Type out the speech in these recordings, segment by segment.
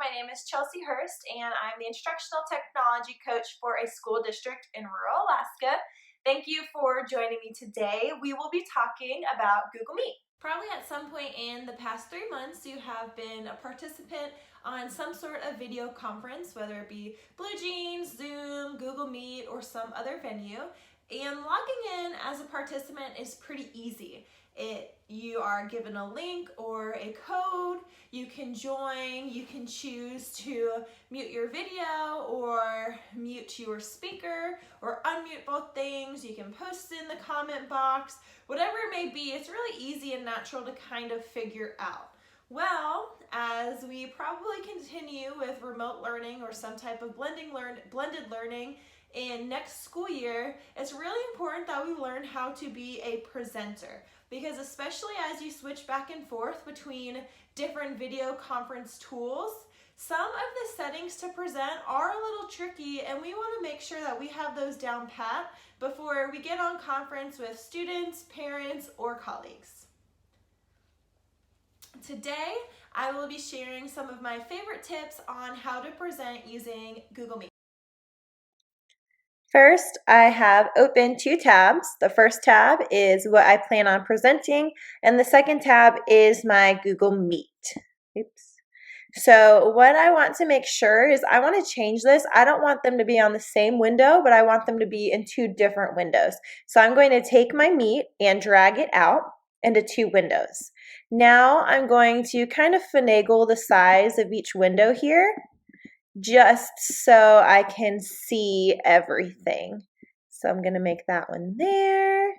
My name is Chelsea Hurst, and I'm the Instructional Technology Coach for a school district in rural Alaska. Thank you for joining me today. We will be talking about Google Meet. Probably at some point in the past 3 months, you have been a participant on some sort of video conference, whether it be BlueJeans, Zoom, Google Meet, or some other venue. And logging in as a participant is pretty easy. You are given a link or a code, you can join, you can choose to mute your video or mute your speaker or unmute both things, you can post in the comment box, whatever it may be. It's really easy and natural to kind of figure out. Well, as we probably continue with remote learning or some type of blended learning in next school year, it's really important that we learn how to be a presenter, because especially as you switch back and forth between different video conference tools, some of the settings to present are a little tricky, and we want to make sure that we have those down pat before we get on conference with students, parents, or colleagues. Today, I will be sharing some of my favorite tips on how to present using Google Meet. First, I have open 2 tabs. The first tab is what I plan on presenting, and the second tab is my Google Meet. Oops. So what I want to make sure is I want to change this. I don't want them to be on the same window, but I want them to be in 2 different windows. So I'm going to take my Meet and drag it out into 2 windows. Now I'm going to kind of finagle the size of each window here, just so I can see everything. So I'm going to make that one there,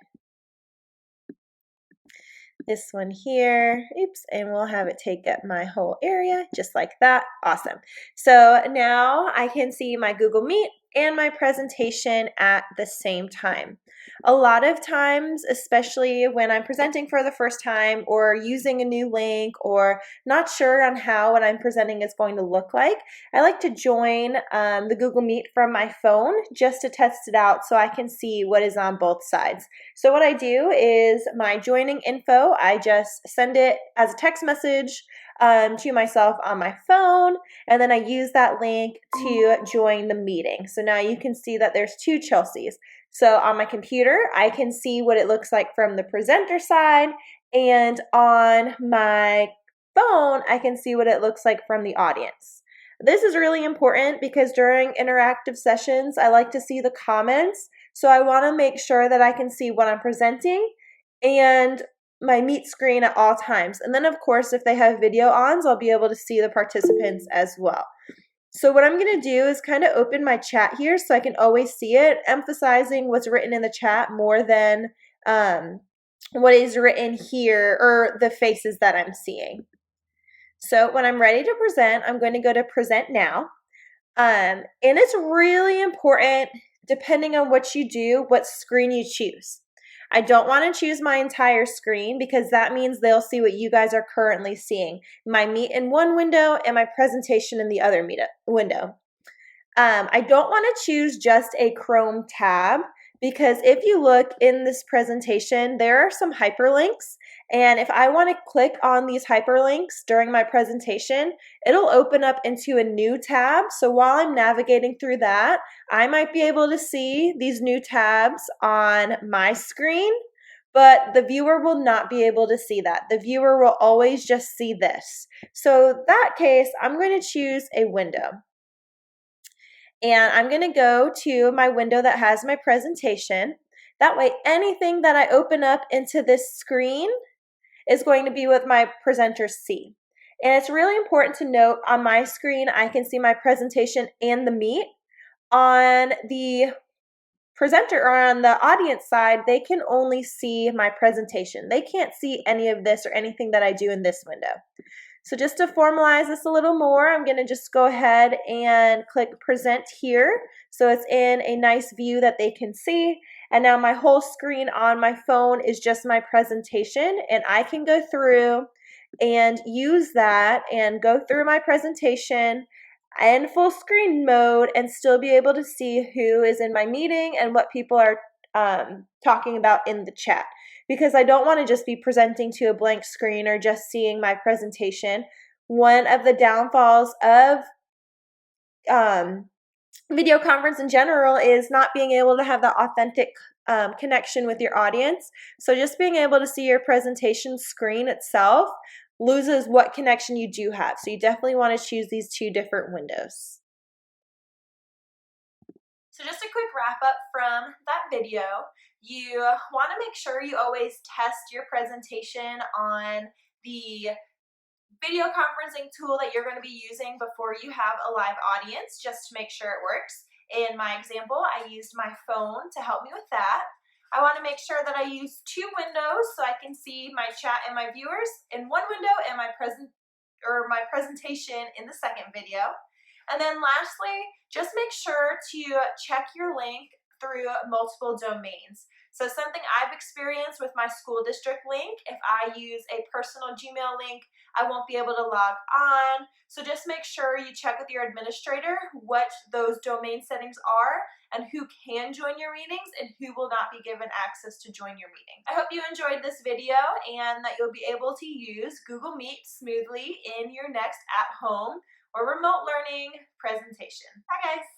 this one here, oops, and we'll have it take up my whole area just like that. Awesome. So now I can see my Google Meet and my presentation at the same time. A lot of times, especially when I'm presenting for the first time or using a new link or not sure on how what I'm presenting is going to look like, I like to join the Google Meet from my phone just to test it out so I can see what is on both sides. So what I do is my joining info, I just send it as a text message to myself on my phone, and then I use that link to join the meeting. So now you can see that there's 2 Chelseas. So on my computer, I can see what it looks like from the presenter side, and on my phone, I can see what it looks like from the audience. This is really important because during interactive sessions, I like to see the comments. So I want to make sure that I can see what I'm presenting and my Meet screen at all times. And then of course, if they have video on, I'll be able to see the participants as well. So what I'm going to do is kind of open my chat here so I can always see it, emphasizing what's written in the chat more than what is written here or the faces that I'm seeing. So when I'm ready to present, I'm going to go to Present Now. And it's really important, depending on what you do, what screen you choose. I don't want to choose my entire screen because that means they'll see what you guys are currently seeing. My Meet in one window and my presentation in the other window. I don't want to choose just a Chrome tab because if you look in this presentation, there are some hyperlinks. And if I want to click on these hyperlinks during my presentation, it'll open up into a new tab. So while I'm navigating through that, I might be able to see these new tabs on my screen, but the viewer will not be able to see that. The viewer will always just see this. So that case, I'm going to choose a window. And I'm going to go to my window that has my presentation. That way, anything that I open up into this screen is going to be what my presenters see. And it's really important to note on my screen, I can see my presentation and the Meet. On the presenter or on the audience side, they can only see my presentation. They can't see any of this or anything that I do in this window. So just to formalize this a little more, I'm going to just go ahead and click Present here. So it's in a nice view that they can see. And now my whole screen on my phone is just my presentation, and I can go through and use that and go through my presentation in full screen mode and still be able to see who is in my meeting and what people are talking about in the chat. Because I don't want to just be presenting to a blank screen or just seeing my presentation. one of the downfalls of video conference in general is not being able to have that authentic connection with your audience. So just being able to see your presentation screen itself loses what connection you do have. So you definitely want to choose these two different windows. So just a quick wrap up from that video. You want to make sure you always test your presentation on the video conferencing tool that you're going to be using before you have a live audience, just to make sure it works. In my example, I used my phone to help me with that. I want to make sure that I use two windows so I can see my chat and my viewers in one window and my presentation in the second video. And then lastly, just make sure to check your link through multiple domains. So something I've experienced with my school district link, if I use a personal Gmail link, I won't be able to log on. So just make sure you check with your administrator what those domain settings are and who can join your meetings and who will not be given access to join your meeting. I hope you enjoyed this video and that you'll be able to use Google Meet smoothly in your next at-home or remote learning presentation. Bye guys!